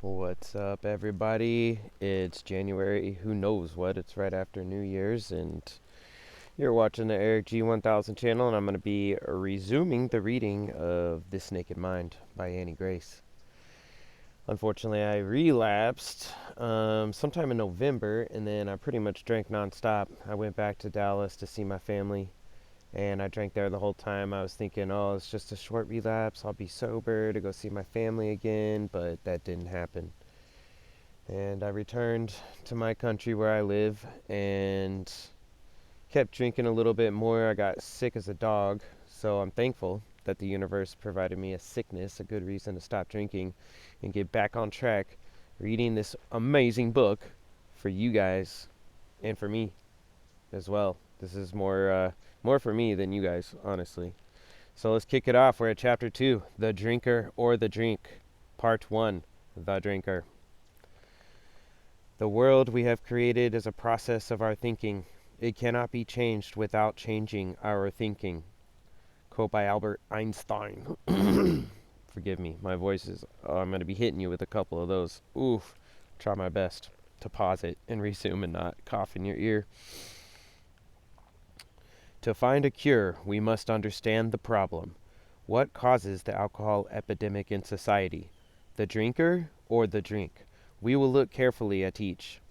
What's up, everybody? It's January, who knows what? It's right after New Year's, and you're watching the Eric G1000 channel, and I'm going to be resuming the reading of This Naked Mind by Annie Grace. Unfortunately, I relapsed sometime in November, and then I pretty much drank nonstop. I went back to Dallas to see my family, and I drank there the whole time. I was thinking, oh, it's just a short relapse. I'll be sober to go see my family again, but that didn't happen. And I returned to my country where I live and kept drinking a little bit more. I got sick as a dog, so I'm thankful that the universe provided me a sickness, a good reason to stop drinking and get back on track reading this amazing book for you guys and for me as well. This is more for me than you guys, honestly. So let's kick it off. We're at chapter 2, The Drinker or the Drink, part 1, The Drinker. The world we have created is a process of our thinking. It cannot be changed without changing our thinking. Quote by Albert Einstein. Forgive me, my voice is. I'm going to be hitting you with a couple of those. Oof. Try my best to pause it and resume and not cough in your ear. To find a cure, we must understand the problem. What causes the alcohol epidemic in society? The drinker or the drink? We will look carefully at each.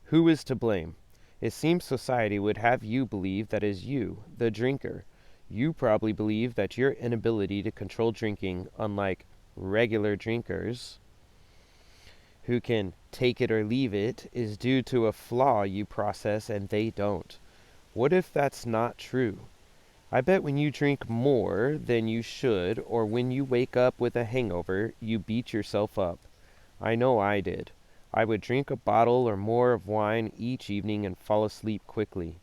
Who is to blame? It seems society would have you believe that it is you, the drinker. You probably believe that your inability to control drinking, unlike regular drinkers who can take it or leave it, is due to a flaw you process and they don't. What if that's not true? I bet when you drink more than you should, or when you wake up with a hangover, you beat yourself up. I know I did. I would drink a bottle or more of wine each evening and fall asleep quickly.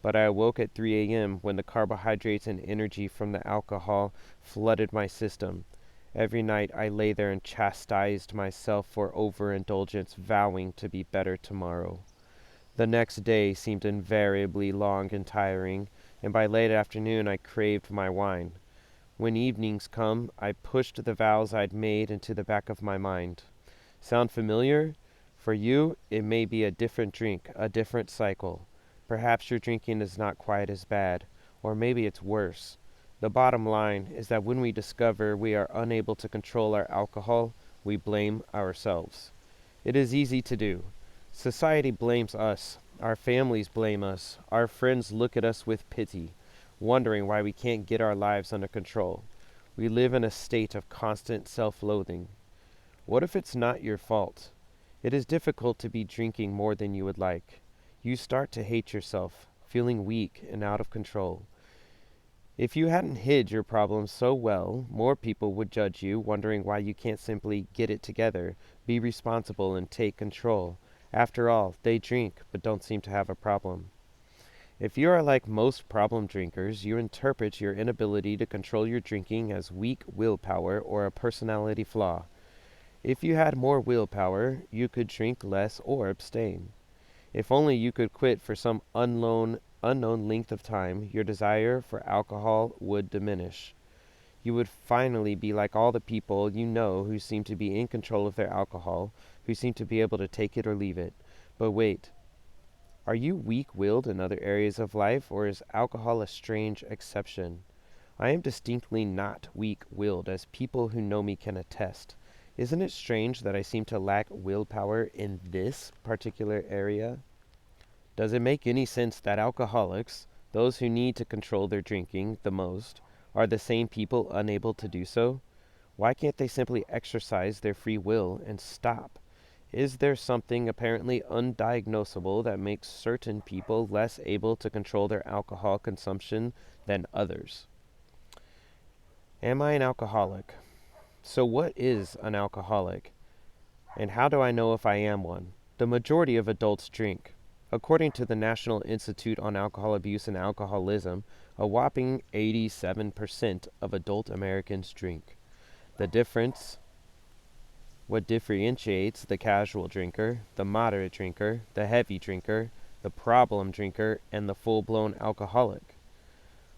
But I awoke at 3 a.m. when the carbohydrates and energy from the alcohol flooded my system. Every night I lay there and chastised myself for overindulgence, vowing to be better tomorrow. The next day seemed invariably long and tiring, and by late afternoon I craved my wine. When evenings come, I pushed the vows I'd made into the back of my mind. Sound familiar? For you, it may be a different drink, a different cycle. Perhaps your drinking is not quite as bad, or maybe it's worse. The bottom line is that when we discover we are unable to control our alcohol, we blame ourselves. It is easy to do. Society blames us. Our families blame us. Our friends look at us with pity, wondering why we can't get our lives under control. We live in a state of constant self-loathing. What if it's not your fault? It is difficult to be drinking more than you would like. You start to hate yourself, feeling weak and out of control. If you hadn't hid your problems so well, more people would judge you, wondering why you can't simply get it together, be responsible, and take control. After all, they drink, but don't seem to have a problem. If you are like most problem drinkers, you interpret your inability to control your drinking as weak willpower or a personality flaw. If you had more willpower, you could drink less or abstain. If only you could quit for some unknown length of time, your desire for alcohol would diminish. You would finally be like all the people you know who seem to be in control of their alcohol, who seem to be able to take it or leave it. But wait, are you weak-willed in other areas of life, or is alcohol a strange exception? I am distinctly not weak-willed, as people who know me can attest. Isn't it strange that I seem to lack willpower in this particular area? Does it make any sense that alcoholics, those who need to control their drinking the most, are the same people unable to do so? Why can't they simply exercise their free will and stop? Is there something apparently undiagnosable that makes certain people less able to control their alcohol consumption than others? Am I an alcoholic? So what is an alcoholic? And how do I know if I am one? The majority of adults drink. According to the National Institute on Alcohol Abuse and Alcoholism, a whopping 87% of adult Americans drink. The difference, what differentiates the casual drinker, the moderate drinker, the heavy drinker, the problem drinker, and the full-blown alcoholic.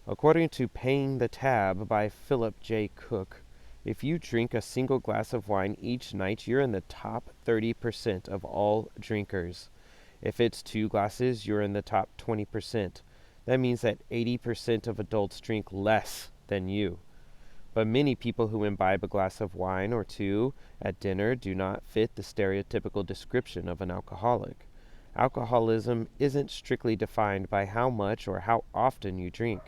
According to Paying the Tab by Philip J. Cook, If you drink a single glass of wine each night, you're in the top 30% of all drinkers. If it's 2 glasses, you're in the top 20%. That means that 80% of adults drink less than you. But many people who imbibe a glass of wine or two at dinner do not fit the stereotypical description of an alcoholic. Alcoholism isn't strictly defined by how much or how often you drink.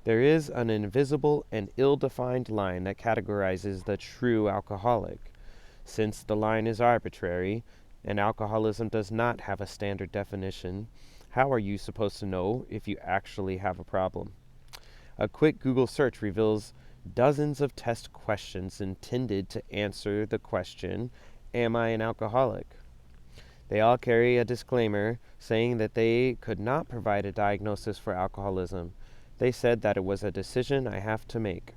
There is an invisible and ill-defined line that categorizes the true alcoholic. Since the line is arbitrary, and alcoholism does not have a standard definition, how are you supposed to know if you actually have a problem? A quick Google search reveals dozens of test questions intended to answer the question, "Am I an alcoholic?" They all carry a disclaimer saying that they could not provide a diagnosis for alcoholism. They said that it was a decision I have to make.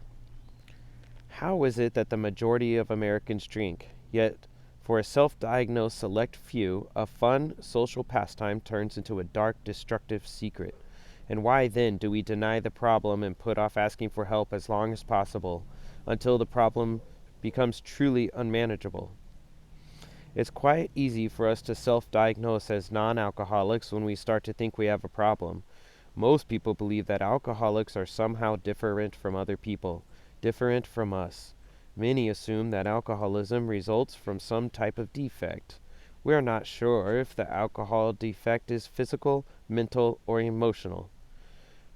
How is it that the majority of Americans drink, yet for a self-diagnosed select few, a fun social pastime turns into a dark, destructive secret? And why then do we deny the problem and put off asking for help as long as possible, until the problem becomes truly unmanageable? It's quite easy for us to self-diagnose as non-alcoholics when we start to think we have a problem. Most people believe that alcoholics are somehow different from other people, different from us. Many assume that alcoholism results from some type of defect. We are not sure if the alcohol defect is physical, mental, or emotional.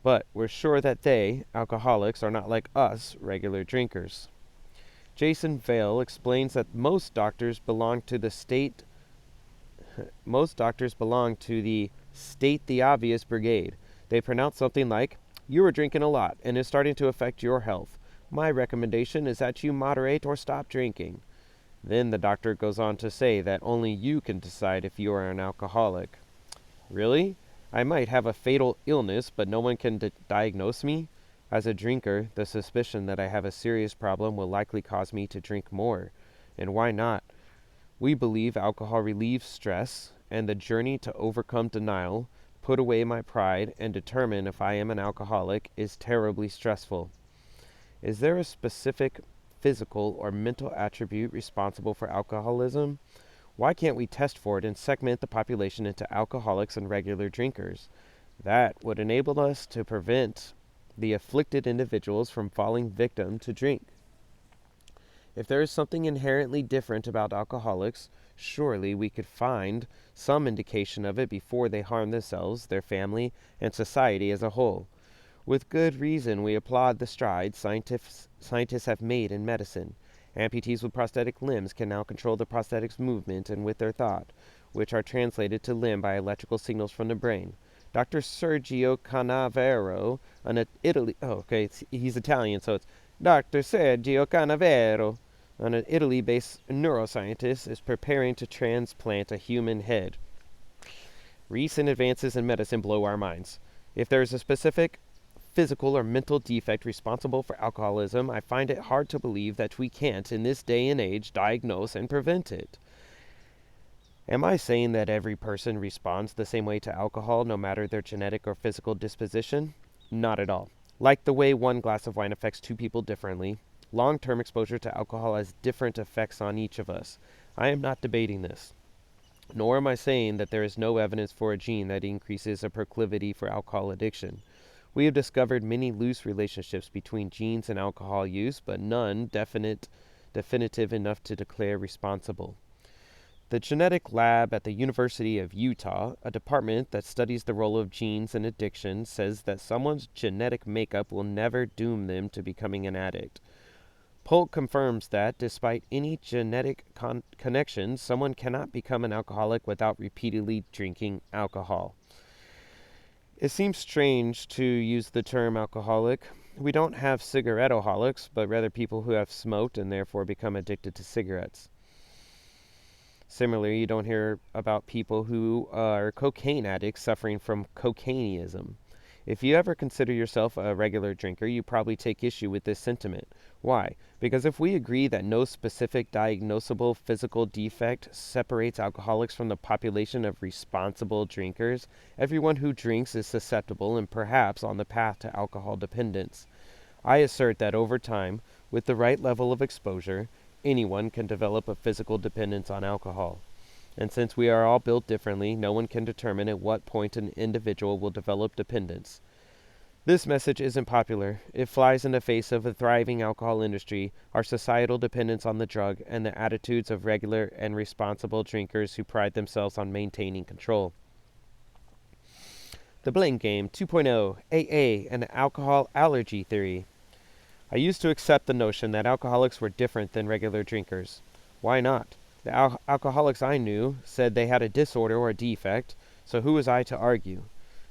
But we're sure that they, alcoholics, are not like us, regular drinkers. Jason Vale explains that most doctors belong to the state the obvious brigade. They pronounce something like, "You are drinking a lot and it's starting to affect your health. My recommendation is that you moderate or stop drinking." Then the doctor goes on to say that only you can decide if you are an alcoholic. Really? I might have a fatal illness, but no one can diagnose me? As a drinker, the suspicion that I have a serious problem will likely cause me to drink more. And why not? We believe alcohol relieves stress, and the journey to overcome denial, put away my pride, and determine if I am an alcoholic is terribly stressful. Is there a specific physical or mental attribute responsible for alcoholism? Why can't we test for it and segment the population into alcoholics and regular drinkers? That would enable us to prevent the afflicted individuals from falling victim to drink. If there is something inherently different about alcoholics, surely we could find some indication of it before they harm themselves, their family, and society as a whole. With good reason, we applaud the strides scientists have made in medicine. Amputees with prosthetic limbs can now control the prosthetic's movement and with their thought, which are translated to limb by electrical signals from the brain. Dr. Sergio Canavero, he's Italian, so it's Dr. Sergio Canavero, an Italy-based neuroscientist, is preparing to transplant a human head. Recent advances in medicine blow our minds. If there is a specific physical or mental defect responsible for alcoholism, I find it hard to believe that we can't, in this day and age, diagnose and prevent it. Am I saying that every person responds the same way to alcohol, no matter their genetic or physical disposition? Not at all. Like the way one glass of wine affects two people differently, long-term exposure to alcohol has different effects on each of us. I am not debating this. Nor am I saying that there is no evidence for a gene that increases a proclivity for alcohol addiction. We have discovered many loose relationships between genes and alcohol use, but none definitive enough to declare responsible. The genetic lab at the University of Utah, a department that studies the role of genes in addiction, says that someone's genetic makeup will never doom them to becoming an addict. Polk confirms that, despite any genetic connection, someone cannot become an alcoholic without repeatedly drinking alcohol. It seems strange to use the term alcoholic. We don't have cigarette-aholics, but rather people who have smoked and therefore become addicted to cigarettes. Similarly, you don't hear about people who are cocaine addicts suffering from cocaineism. If you ever consider yourself a regular drinker, you probably take issue with this sentiment. Why? Because if we agree that no specific diagnosable physical defect separates alcoholics from the population of responsible drinkers, everyone who drinks is susceptible and perhaps on the path to alcohol dependence. I assert that over time, With the right level of exposure, anyone can develop a physical dependence on alcohol. And since we are all built differently, no one can determine at what point an individual will develop dependence. This message isn't popular. It flies in the face of a thriving alcohol industry, our societal dependence on the drug, and the attitudes of regular and responsible drinkers who pride themselves on maintaining control. The Blame Game 2.0, AA, and alcohol allergy theory. I used to accept the notion that alcoholics were different than regular drinkers. Why not? The alcoholics I knew said they had a disorder or a defect, so who was I to argue?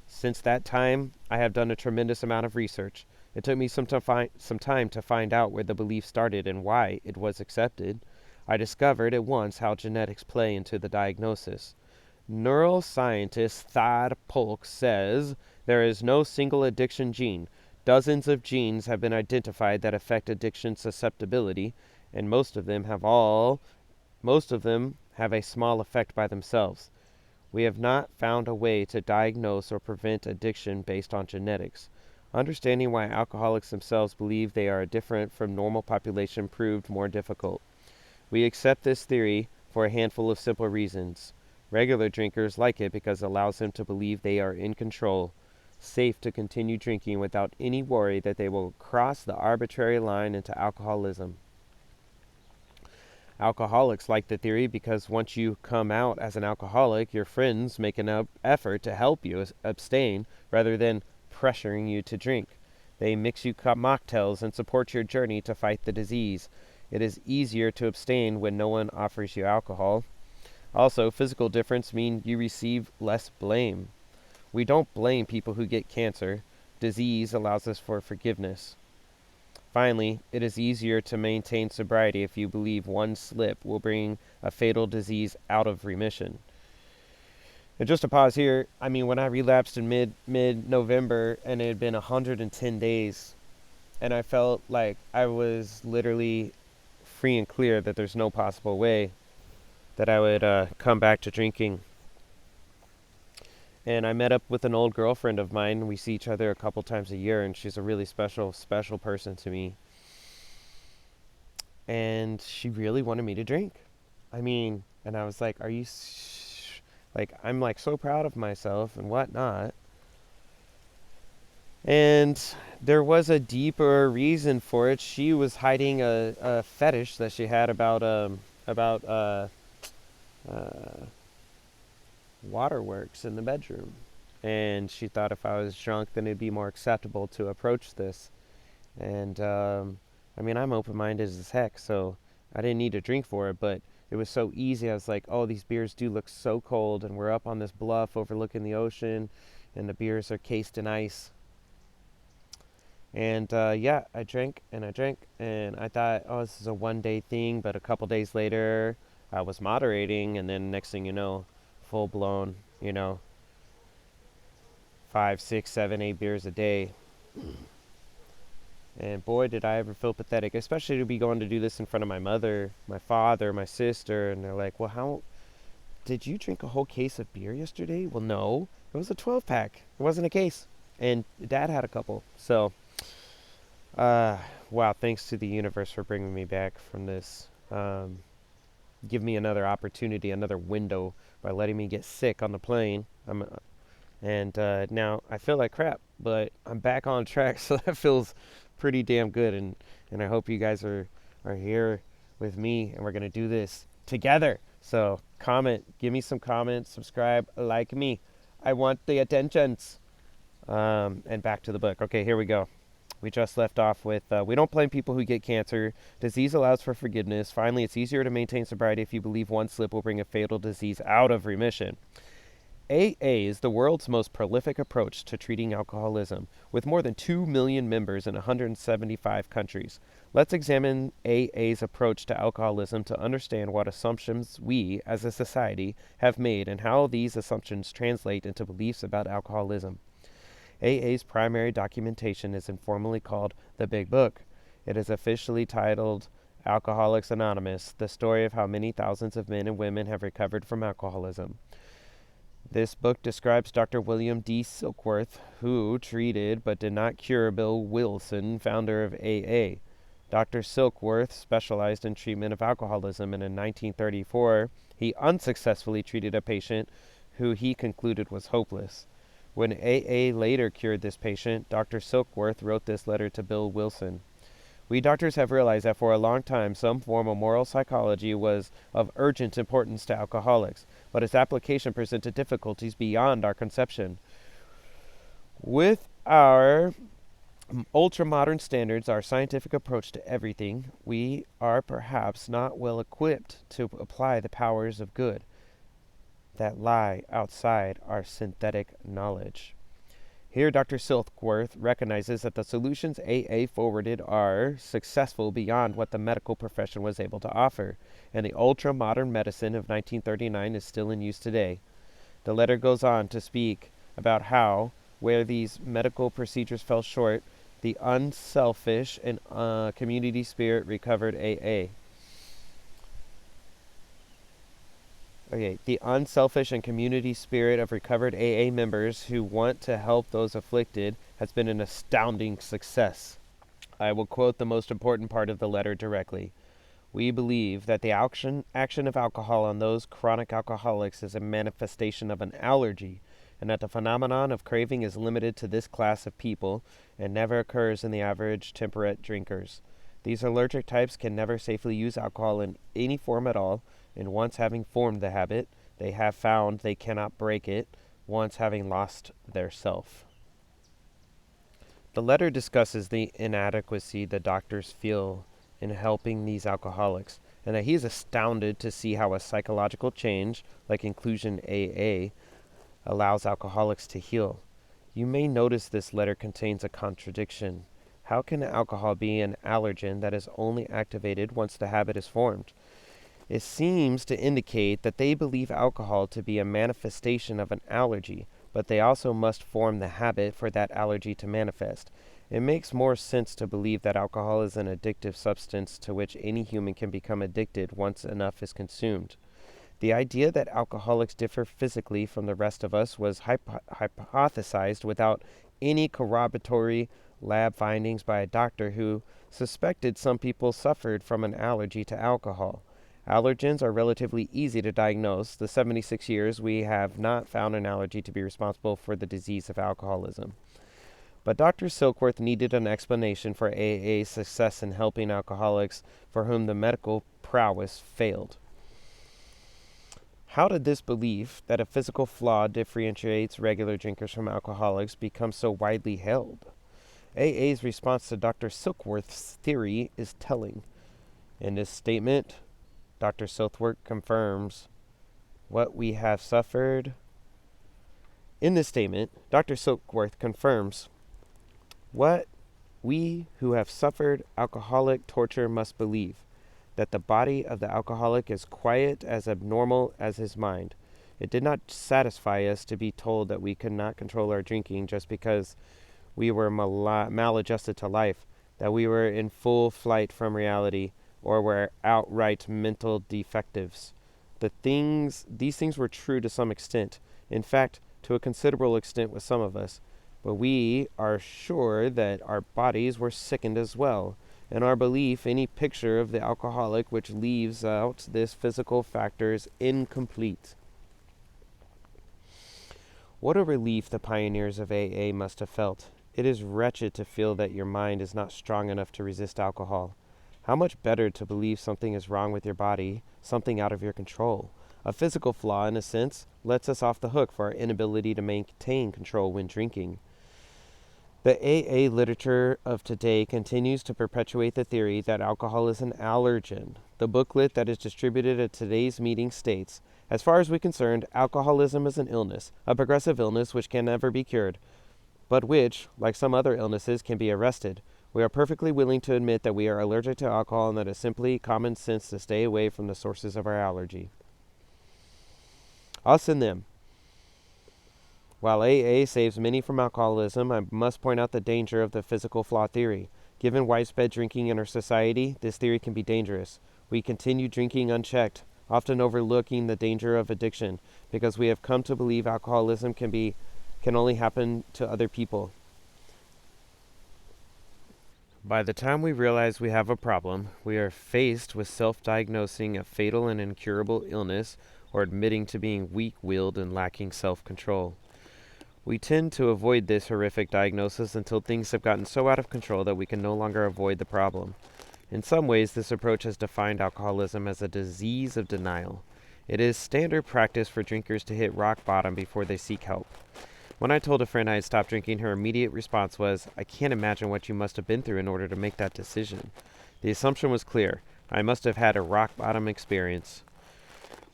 Since that time, I have done a tremendous amount of research. It took me some time to find out where the belief started and why it was accepted. I discovered at once how genetics play into the diagnosis. Neuroscientist Thad Polk says there is no single addiction gene. Dozens of genes have been identified that affect addiction susceptibility, and most of them have a small effect by themselves. We have not found a way to diagnose or prevent addiction based on genetics. Understanding why alcoholics themselves believe they are different from normal population proved more difficult. We accept this theory for a handful of simple reasons. Regular drinkers like it because it allows them to believe they are in control, safe to continue drinking without any worry that they will cross the arbitrary line into alcoholism. Alcoholics like the theory because once you come out as an alcoholic, your friends make an effort to help you abstain rather than pressuring you to drink. They mix you mocktails and support your journey to fight the disease. It is easier to abstain when no one offers you alcohol. Also, physical difference mean you receive less blame. We don't blame people who get cancer. Disease allows us for forgiveness. Finally, it is easier to maintain sobriety if you believe one slip will bring a fatal disease out of remission. And just to pause here, when I relapsed in mid-November and it had been 110 days, and I felt like I was literally free and clear that there's no possible way that I would come back to drinking. And I met up with an old girlfriend of mine. We see each other a couple times a year, and she's a really special person to me. And she really wanted me to drink. And I was like, I'm like so proud of myself and whatnot. And there was a deeper reason for it. She was hiding a fetish that she had about waterworks in the bedroom. And she thought if I was drunk, then it'd be more acceptable to approach this. And, I'm open-minded as heck, so I didn't need a drink for it, but it was so easy. I was like, oh, these beers do look so cold, and we're up on this bluff overlooking the ocean, and the beers are cased in ice. And, I drank, and I thought, oh, this is a one-day thing, but a couple days later, I was moderating, and then next thing you know, full-blown, 5, 6, 7, 8 beers a day. And boy, did I ever feel pathetic, especially to be going to do this in front of my mother, my father, my sister, and they're like, well, how did you drink a whole case of beer yesterday? Well, no, it was a 12-pack. It wasn't a case. And Dad had a couple. So, wow, thanks to the universe for bringing me back from this. Give me another opportunity, another window by letting me get sick on the plane. Now I feel like crap, but I'm back on track, so that feels pretty damn good. And I hope you guys are here with me, and we're going to do this together. So comment, give me some comments, subscribe, like me. I want the attentions. And back to the book. Okay, here we go. We just left off with, we don't blame people who get cancer. Disease allows for forgiveness. Finally, it's easier to maintain sobriety if you believe one slip will bring a fatal disease out of remission. AA is the world's most prolific approach to treating alcoholism, with more than 2 million members in 175 countries. Let's examine AA's approach to alcoholism to understand what assumptions we, as a society, have made and how these assumptions translate into beliefs about alcoholism. AA's primary documentation is informally called The Big Book. It is officially titled Alcoholics Anonymous, the story of how many thousands of men and women have recovered from alcoholism. This book describes Dr. William D. Silkworth, who treated but did not cure Bill Wilson, founder of AA. Dr. Silkworth specialized in treatment of alcoholism, and in 1934, he unsuccessfully treated a patient who he concluded was hopeless. When AA later cured this patient, Dr. Silkworth wrote this letter to Bill Wilson. We doctors have realized that for a long time some form of moral psychology was of urgent importance to alcoholics, but its application presented difficulties beyond our conception. With our ultra-modern standards, our scientific approach to everything, we are perhaps not well equipped to apply the powers of good that lie outside our synthetic knowledge. Here, Dr. Silkworth recognizes that the solutions AA forwarded are successful beyond what the medical profession was able to offer, and the ultra-modern medicine of 1939 is still in use today. The letter goes on to speak about how, where these medical procedures fell short, the unselfish and community spirit recovered AA. The unselfish and community spirit of recovered AA members who want to help those afflicted has been an astounding success. I will quote the most important part of the letter directly. We believe that the action of alcohol on those chronic alcoholics is a manifestation of an allergy, and that the phenomenon of craving is limited to this class of people and never occurs in the average temperate drinkers. These allergic types can never safely use alcohol in any form at all, and once having formed the habit, they have found they cannot break it, once having lost their self. The letter discusses the inadequacy the doctors feel in helping these alcoholics, and that he is astounded to see how a psychological change, like inclusion AA, allows alcoholics to heal. You may notice this letter contains a contradiction. How can alcohol be an allergen that is only activated once the habit is formed? It seems to indicate that they believe alcohol to be a manifestation of an allergy, but they also must form the habit for that allergy to manifest. It makes more sense to believe that alcohol is an addictive substance to which any human can become addicted once enough is consumed. The idea that alcoholics differ physically from the rest of us was hypothesized without any corroboratory lab findings by a doctor who suspected some people suffered from an allergy to alcohol. Allergens are relatively easy to diagnose. The 76 years we have not found an allergy to be responsible for the disease of alcoholism. But Dr. Silkworth needed an explanation for AA's success in helping alcoholics for whom the medical prowess failed. How did this belief that a physical flaw differentiates regular drinkers from alcoholics become so widely held? AA's response to Dr. Silkworth's theory is telling. In this statement, Dr. Silkworth confirms what we have suffered. In this statement, Dr. Silkworth confirms what we who have suffered alcoholic torture must believe, that the body of the alcoholic is quiet as abnormal as his mind. It did not satisfy us to be told that we could not control our drinking just because we were maladjusted to life, that we were in full flight from reality, or were outright mental defectives. These things were true to some extent, in fact, to a considerable extent with some of us, but we are sure that our bodies were sickened as well, and our belief any picture of the alcoholic which leaves out this physical factor is incomplete. What a relief the pioneers of AA must have felt. It is wretched to feel that your mind is not strong enough to resist alcohol. How much better to believe something is wrong with your body, something out of your control. A physical flaw, in a sense, lets us off the hook for our inability to maintain control when drinking. The AA literature of today continues to perpetuate the theory that alcohol is an allergen. The booklet that is distributed at today's meeting states, as far as we're concerned, alcoholism is an illness, a progressive illness which can never be cured, but which, like some other illnesses, can be arrested. We are perfectly willing to admit that we are allergic to alcohol and that it's simply common sense to stay away from the sources of our allergy. Us and them. While AA saves many from alcoholism, I must point out the danger of the physical flaw theory. Given widespread drinking in our society, this theory can be dangerous. We continue drinking unchecked, often overlooking the danger of addiction, because we have come to believe alcoholism can only happen to other people. By the time we realize we have a problem, we are faced with self-diagnosing a fatal and incurable illness or admitting to being weak-willed and lacking self-control. We tend to avoid this horrific diagnosis until things have gotten so out of control that we can no longer avoid the problem. In some ways, this approach has defined alcoholism as a disease of denial. It is standard practice for drinkers to hit rock bottom before they seek help. When I told a friend I had stopped drinking, her immediate response was, "I can't imagine what you must have been through in order to make that decision." The assumption was clear. I must have had a rock bottom experience.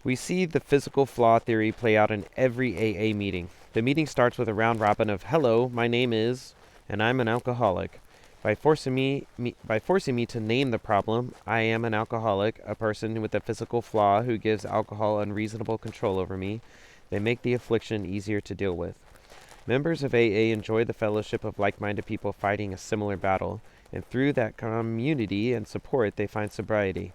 We see the physical flaw theory play out in every AA meeting. The meeting starts with a round robin of, "Hello, my name is," and I'm an alcoholic. By forcing me to name the problem, I am an alcoholic, a person with a physical flaw who gives alcohol unreasonable control over me. They make the affliction easier to deal with. Members of AA enjoy the fellowship of like-minded people fighting a similar battle, and through that community and support they find sobriety.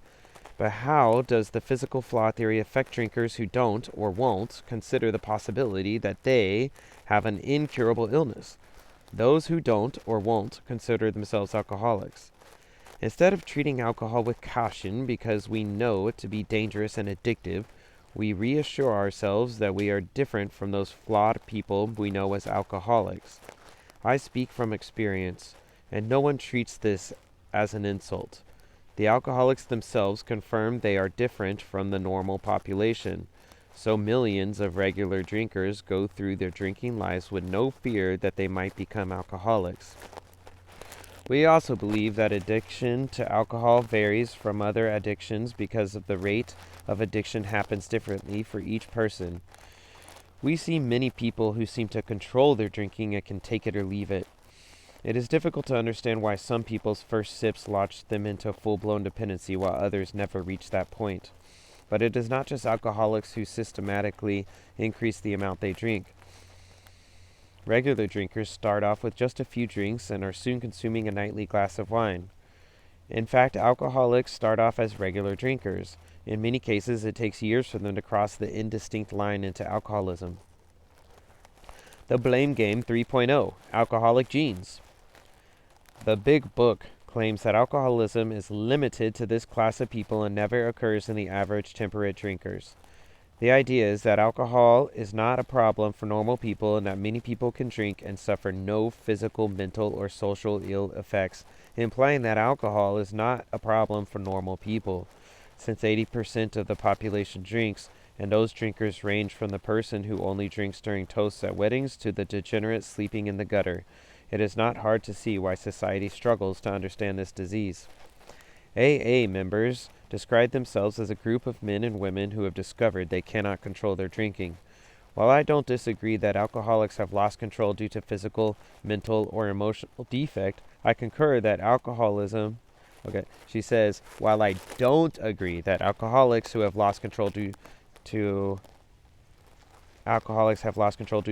But how does the physical flaw theory affect drinkers who don't, or won't, consider the possibility that they have an incurable illness? Those who don't, or won't, consider themselves alcoholics. Instead of treating alcohol with caution because we know it to be dangerous and addictive, we reassure ourselves that we are different from those flawed people we know as alcoholics. I speak from experience, and no one treats this as an insult. The alcoholics themselves confirm they are different from the normal population. So millions of regular drinkers go through their drinking lives with no fear that they might become alcoholics. We also believe that addiction to alcohol varies from other addictions because of the rate of addiction happens differently for each person. We see many people who seem to control their drinking and can take it or leave it. It is difficult to understand why some people's first sips launch them into full-blown dependency while others never reach that point. But it is not just alcoholics who systematically increase the amount they drink. Regular drinkers start off with just a few drinks and are soon consuming a nightly glass of wine. In fact, alcoholics start off as regular drinkers. In many cases, it takes years for them to cross the indistinct line into alcoholism. The Blame Game 3.0, Alcoholic Genes. The Big Book claims that alcoholism is limited to this class of people and never occurs in the average temperate drinkers. The idea is that alcohol is not a problem for normal people and that many people can drink and suffer no physical, mental, or social ill effects, implying that alcohol is not a problem for normal people. Since 80% of the population drinks, and those drinkers range from the person who only drinks during toasts at weddings to the degenerate sleeping in the gutter, it is not hard to see why society struggles to understand this disease. AA members describe themselves as a group of men and women who have discovered they cannot control their drinking. While I don't disagree that alcoholics have lost control due to physical, mental, or emotional defect, I concur that she says, while I don't agree that alcoholics have lost control due to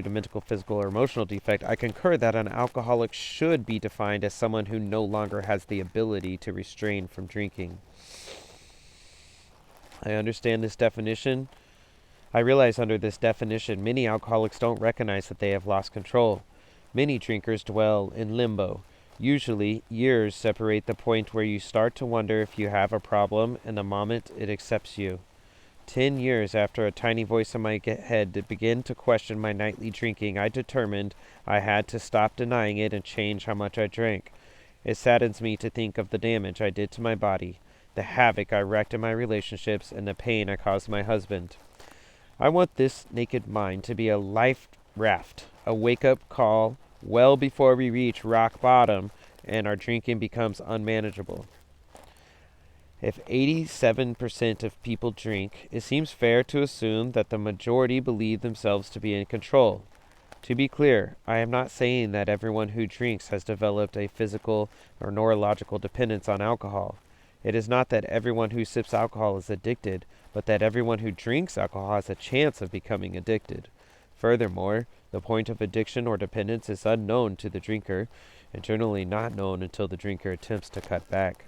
mental, physical, or emotional defect, I concur that an alcoholic should be defined as someone who no longer has the ability to restrain from drinking. I understand this definition. I realize under this definition, many alcoholics don't recognize that they have lost control. Many drinkers dwell in limbo. Usually, years separate the point where you start to wonder if you have a problem and the moment it accepts you. 10 years after a tiny voice in my head began to question my nightly drinking, I determined I had to stop denying it and change how much I drank. It saddens me to think of the damage I did to my body, the havoc I wreaked in my relationships, and the pain I caused my husband. I want this naked mind to be a life raft, a wake-up call well before we reach rock bottom and our drinking becomes unmanageable. If 87% of people drink, it seems fair to assume that the majority believe themselves to be in control. To be clear, I am not saying that everyone who drinks has developed a physical or neurological dependence on alcohol. It is not that everyone who sips alcohol is addicted, but that everyone who drinks alcohol has a chance of becoming addicted. Furthermore, the point of addiction or dependence is unknown to the drinker, and generally not known until the drinker attempts to cut back.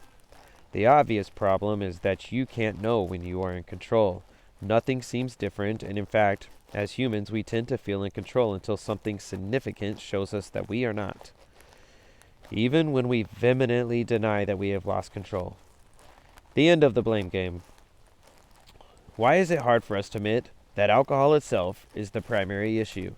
The obvious problem is that you can't know when you are in control. Nothing seems different, and in fact, as humans, we tend to feel in control until something significant shows us that we are not. even when we vehemently deny that we have lost control. The end of the blame game. Why is it hard for us to admit that alcohol itself is the primary issue?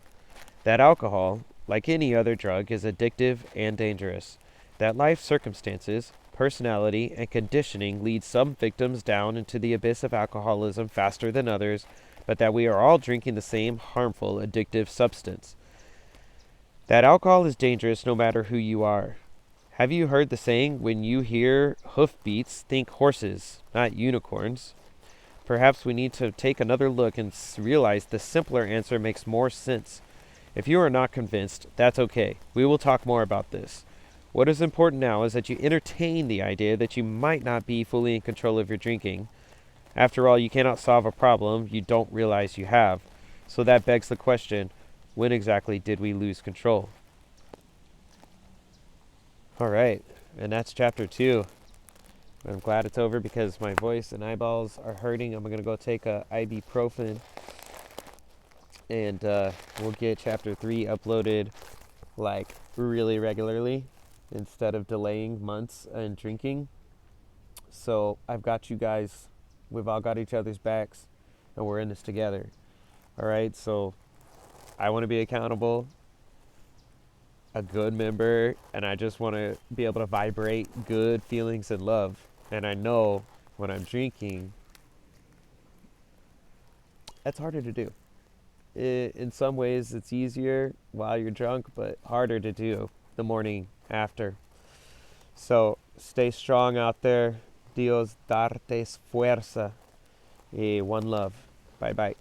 That alcohol, like any other drug, is addictive and dangerous. That life circumstances, personality, and conditioning lead some victims down into the abyss of alcoholism faster than others, but that we are all drinking the same harmful, addictive substance. That alcohol is dangerous no matter who you are. Have you heard the saying, when you hear hoofbeats, think horses, not unicorns? Perhaps we need to take another look and realize the simpler answer makes more sense. If you are not convinced, that's okay. We will talk more about this. What is important now is that you entertain the idea that you might not be fully in control of your drinking. After all, you cannot solve a problem you don't realize you have. So that begs the question, when exactly did we lose control? All right, and that's chapter 2. I'm glad it's over because my voice and eyeballs are hurting. I'm going to go take a ibuprofen, and we'll get chapter 3 uploaded like really regularly instead of delaying months and drinking. So I've got you guys. We've all got each other's backs, and we're in this together. All right, so I want to be accountable, a good member, and I just want to be able to vibrate good feelings and love. And I know when I'm drinking, that's harder to do. In some ways, it's easier while you're drunk, but harder to do the morning after. So stay strong out there. Dios dartes fuerza. One love. Bye bye.